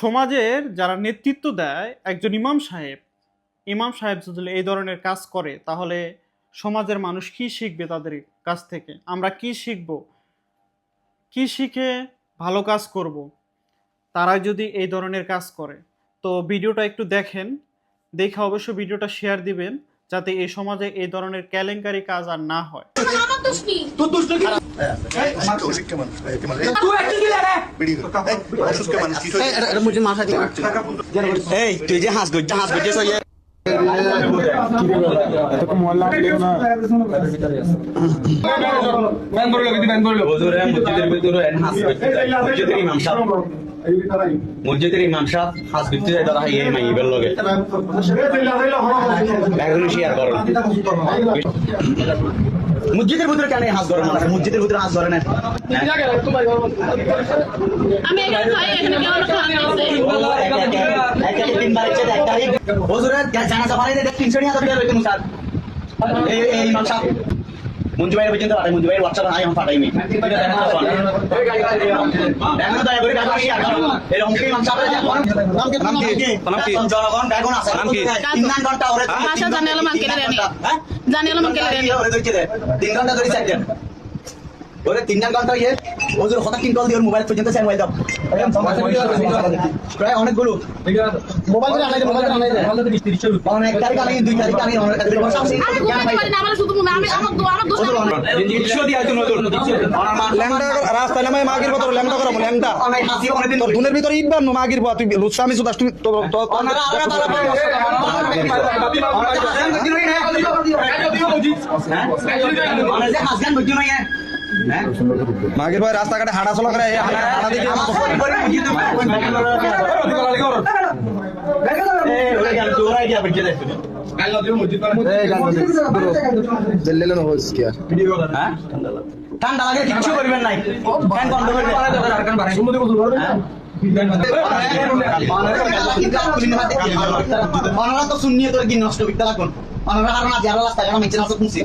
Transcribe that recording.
সমাজের যারা নেতৃত্ব দেয় একজন ইমাম সাহেব যদি এই ধরনের কাজ করে তাহলে সমাজের মানুষ কি শিখবে তাদের কাছ থেকে? আমরা কি শিখব? কি শিখে ভালো কাজ করব তারা যদি এই ধরনের কাজ করে? তো ভিডিওটা একটু দেখেন, দেখে অবশ্যই ভিডিওটা শেয়ার দিবেন যাতে এই সমাজে এই ধরনের কেলেঙ্কারি কাজ আর না হয়। তুই যে হাঁস করছিস মসজিদের ইমাম সাহেব হাঁস বিকতে যায় তারা এই মাইবের লগে এখনই শেয়ার করো। মসজিদের ভিতরে কেন হাঁস ধরে মানুষ? মসজিদের ভিতরে হাঁস ধরে না। আমি এখানে খাই, এখানে কেউ না খাওয়া জানাজা পালাই দেখ 300 টাকা দিয়ে লইতে মুসাদ এই ইমাম সাহেব মঞ্জু ভাইয়ের পর্যন্ত পাঠাই, মঞ্জু ভাইয়ের হোয়াটসঅ্যাপ আই আমি পাঠাইনি এখন দয়া করে কাজ শেয়ার করো। এরকম কি ইমাম সাহেব জনগণ বেগুন আছে 3 ঘন্টা ওরে ভাষা জানে এলো মাকে রে জানে এলো মাকে রে 3 ঘন্টা ধরে চাইতেন ওরে 3 ঘন্টা ইয়ে ওজোর কথা কিন কল দিয়ে মোবাইল পর্যন্ত সেন্ড হয়ে দাও প্রায় অনেকগুলো মোবাইল করে আনাই দে অনেক তারিখ আমি 2 তারিখ আমি অনেক কাছে বসে আছি আমার শুধু আমি আমার দোষ ইস্যু দিয়ে আইতো নতুন ল্যাংডা রাস্তা নামে মাগির কথা ল্যাংডা করা ল্যাংডা অনেক হাসি অনেক দিন তোর দুনের ভিতরে ইটবান নো মাগির বা তুই লুচ্ছামি সুদাস তুমি তো মাগির ভাই রাস্তাঘাটে হাঁটা চলা করে হাঁটা দিকে ঠান্ডা লাগে কিচ্ছু করবেন নাই ফ্যান বন্ধ করে অনারা তো শুনিয়ে তোর কি নষ্ট করতে লাগুন অনারা কারণ আজ যারা রাস্তা যারা মেচে নাচত মুসি